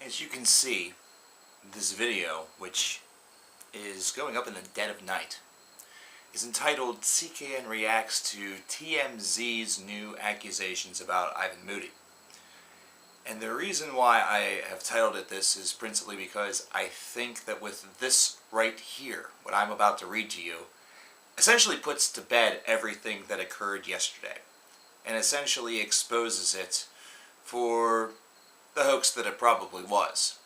As you can see, this video, which is going up in the dead of night, is entitled CKN Reacts to TMZ's New Accusations about Ivan Moody. And the reason why I have titled it this is principally because I think that with this right here, what I'm about to read to you, essentially puts to bed everything that occurred yesterday, and essentially exposes it for the hoax that it probably was.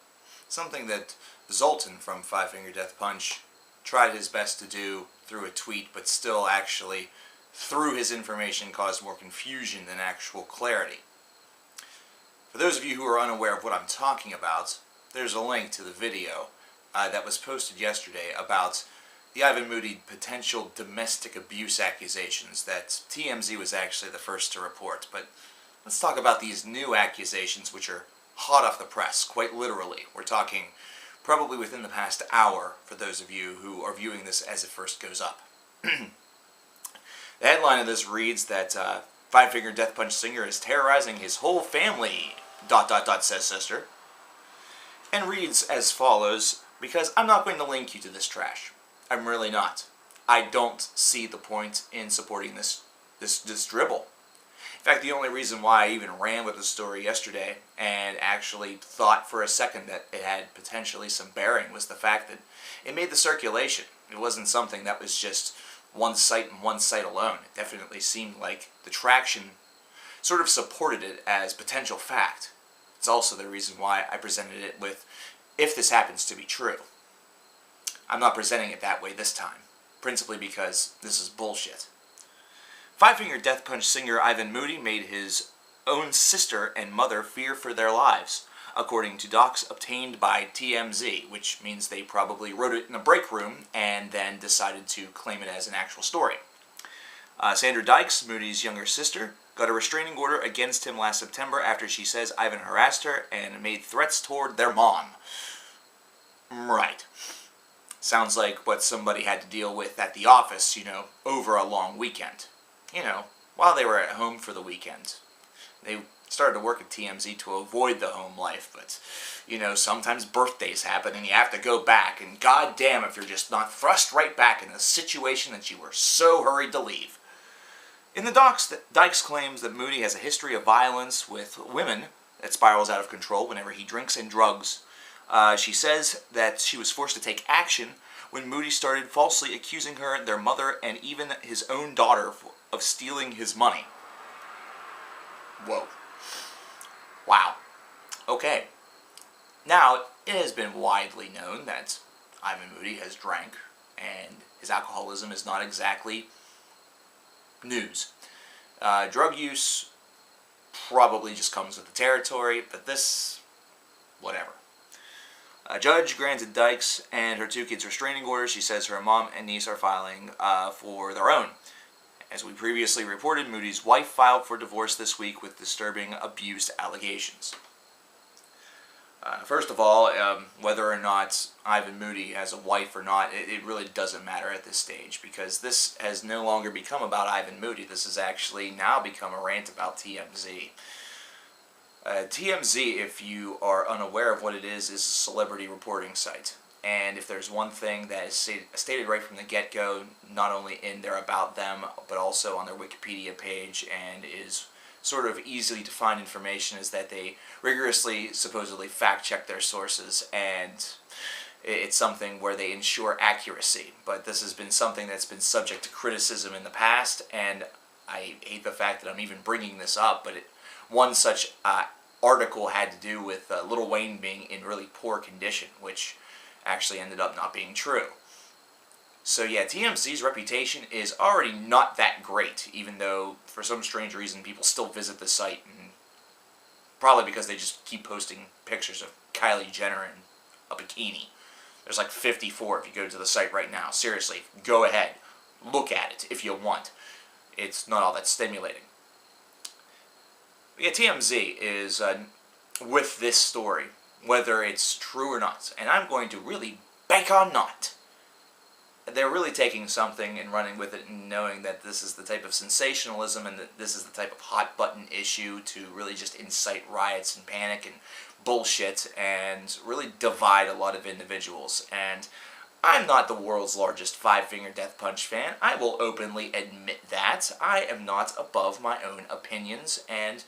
Something that Zoltan from Five Finger Death Punch tried his best to do through a tweet, but still actually, through his information, caused more confusion than actual clarity. For those of you who are unaware of what I'm talking about, there's a link to the video that was posted yesterday about the Ivan Moody potential domestic abuse accusations that TMZ was actually the first to report. But let's talk about these new accusations, which are hot off the press, quite literally. We're talking probably within the past hour for those of you who are viewing this as it first goes up. The headline of this reads that Five Finger Death Punch singer is terrorizing his whole family, ... says sister. And reads as follows, because I'm not going to link you to this trash. I'm really not. I don't see the point in supporting this dribble. In fact, the only reason why I even ran with the story yesterday and actually thought for a second that it had potentially some bearing was the fact that it made the circulation. It wasn't something that was just one site and one site alone. It definitely seemed like the traction sort of supported it as potential fact. It's also the reason why I presented it with, if this happens to be true. I'm not presenting it that way this time, principally because this is bullshit. Five Finger Death Punch singer Ivan Moody made his own sister and mother fear for their lives, according to docs obtained by TMZ, which means they probably wrote it in a break room and then decided to claim it as an actual story. Sandra Dykes, Moody's younger sister, got a restraining order against him last September after she says Ivan harassed her and made threats toward their mom. Right. Sounds like what somebody had to deal with at the office, over a long weekend. While they were at home for the weekend. They started to work at TMZ to avoid the home life, but, sometimes birthdays happen and you have to go back, and goddamn if you're just not thrust right back in the situation that you were so hurried to leave. In the docs, Dykes claims that Moody has a history of violence with women that spirals out of control whenever he drinks and drugs. She says that she was forced to take action when Moody started falsely accusing her, their mother, and even his own daughter of stealing his money. Whoa. Wow. Okay. Now, it has been widely known that Ivan Moody has drank, and his alcoholism is not exactly news. Drug use probably just comes with the territory, but this, whatever. A judge granted Dykes and her two kids restraining orders. She says her mom and niece are filing for their own. As we previously reported, Moody's wife filed for divorce this week with disturbing abuse allegations. First of all, whether or not Ivan Moody has a wife or not, it really doesn't matter at this stage, because this has no longer become about Ivan Moody. This has actually now become a rant about TMZ. TMZ, if you are unaware of what it is a celebrity reporting site. And if there's one thing that is stated right from the get-go, not only in their About Them, but also on their Wikipedia page, and is sort of easily to find information, is that they rigorously, supposedly, fact-check their sources, and it's something where they ensure accuracy. But this has been something that's been subject to criticism in the past, and I hate the fact that I'm even bringing this up, but one such article had to do with Lil Wayne being in really poor condition, which actually ended up not being true. So yeah, TMZ's reputation is already not that great, even though for some strange reason people still visit the site, and probably because they just keep posting pictures of Kylie Jenner in a bikini. There's like 54 if you go to the site right now. Seriously, go ahead. Look at it if you want. It's not all that stimulating. But yeah, TMZ is with this story, whether it's true or not, and I'm going to really bank on not. they're really taking something and running with it and knowing that this is the type of sensationalism and that this is the type of hot-button issue to really just incite riots and panic and bullshit and really divide a lot of individuals. And I'm not the world's largest five-finger death punch fan. I will openly admit that. I am not above my own opinions and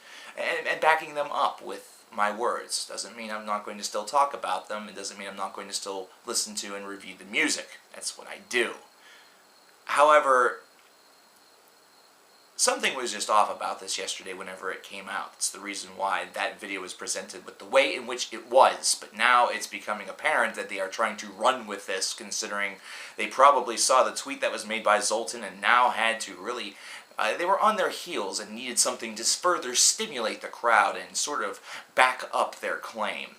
backing them up with my words. Doesn't mean I'm not going to still talk about them. It doesn't mean I'm not going to still listen to and review the music. That's what I do. However, something was just off about this yesterday whenever it came out. It's the reason why that video was presented with the way in which it was. But now it's becoming apparent that they are trying to run with this, considering they probably saw the tweet that was made by Zoltan and now had to really... they were on their heels and needed something to further stimulate the crowd and sort of back up their claim.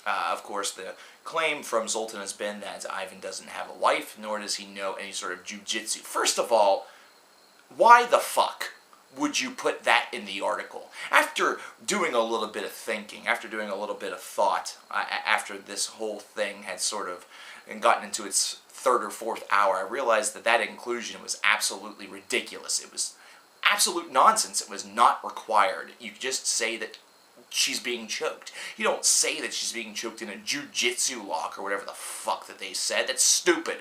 Of course, the claim from Zoltan has been that Ivan doesn't have a wife, nor does he know any sort of ju-jitsu. First of all, why the fuck would you put that in the article? After doing a little bit of thinking, after doing a little bit of thought, after this whole thing had sort of gotten into its third or fourth hour, I realized that that inclusion was absolutely ridiculous. It was absolute nonsense. It was not required. You just say that she's being choked. You don't say that she's being choked in a ju-jitsu lock or whatever the fuck that they said. That's stupid.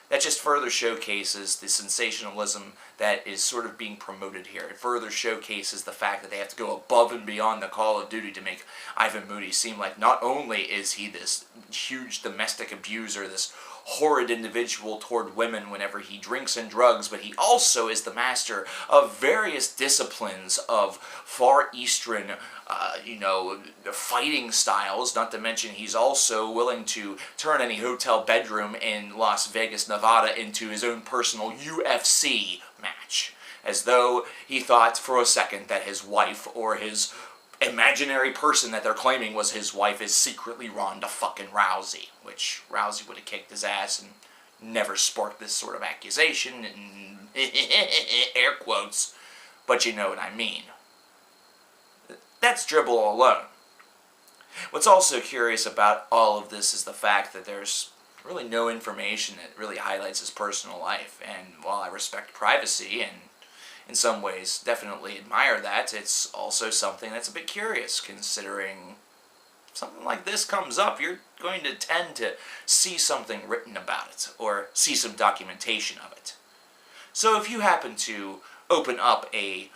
That just further showcases the sensationalism that is sort of being promoted here. It further showcases the fact that they have to go above and beyond the Call of Duty to make Ivan Moody seem like not only is he this huge domestic abuser, this horrid individual toward women whenever he drinks and drugs, but he also is the master of various disciplines of Far Eastern, fighting styles, not to mention he's also willing to turn any hotel bedroom in Las Vegas, Nevada into his own personal UFC match, as though he thought for a second that his wife or his imaginary person that they're claiming was his wife is secretly Ronda fucking Rousey, which Rousey would have kicked his ass and never sparked this sort of accusation, and air quotes, but you know what I mean. That's dribble alone. What's also curious about all of this is the fact that there's really no information that really highlights his personal life, and while I respect privacy and in some ways definitely admire that, it's also something that's a bit curious, considering if something like this comes up, you're going to tend to see something written about it, or see some documentation of it. So if you happen to open up a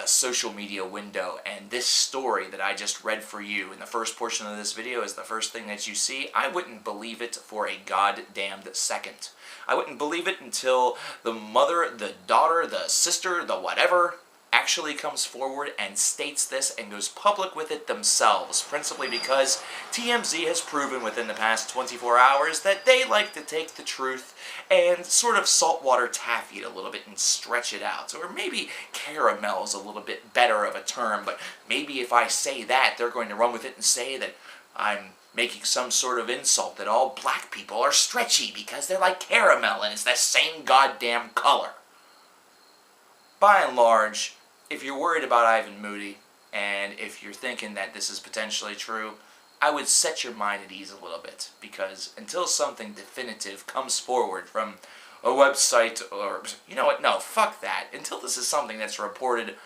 social media window and this story that I just read for you in the first portion of this video is the first thing that you see, I wouldn't believe it for a goddamned second. I wouldn't believe it until the mother, the daughter, the sister, the whatever actually comes forward and states this and goes public with it themselves, principally because TMZ has proven within the past 24 hours that they like to take the truth and sort of saltwater taffy it a little bit and stretch it out. Or maybe caramel is a little bit better of a term, but maybe if I say that, they're going to run with it and say that I'm making some sort of insult that all black people are stretchy because they're like caramel and it's the same goddamn color. By and large, if you're worried about Ivan Moody, and if you're thinking that this is potentially true, I would set your mind at ease a little bit, because until something definitive comes forward from a website, or, you know what, no, fuck that. Until this is something that's reported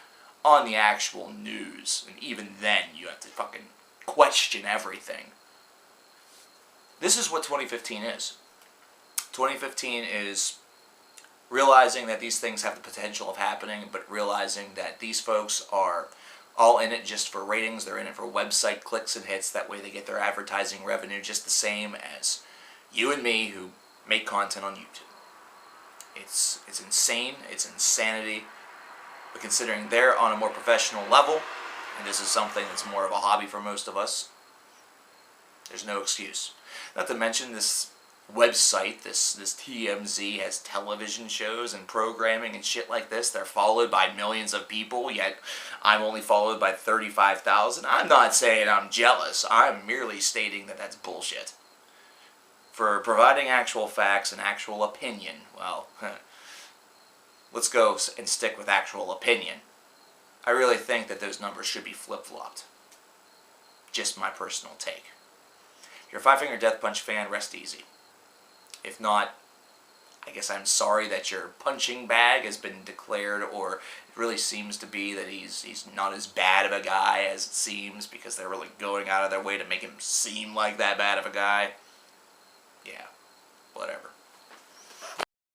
on the actual news, and even then you have to fucking question everything. This is what 2015 is. 2015 is realizing that these things have the potential of happening, but realizing that these folks are all in it just for ratings. They're in it for website clicks and hits. That way they get their advertising revenue just the same as you and me who make content on YouTube. It's insane. It's insanity. But considering they're on a more professional level, and this is something that's more of a hobby for most of us, there's no excuse. Not to mention this website, this TMZ has television shows and programming and shit like this. They're followed by millions of people, yet I'm only followed by 35,000. I'm not saying I'm jealous. I'm merely stating that that's bullshit. For providing actual facts and actual opinion, well, let's go and stick with actual opinion. I really think that those numbers should be flip-flopped. Just my personal take. If you're a Five Finger Death Punch fan, rest easy. If not, I guess I'm sorry that your punching bag has been declared, or it really seems to be that he's not as bad of a guy as it seems, because they're really going out of their way to make him seem like that bad of a guy. Yeah,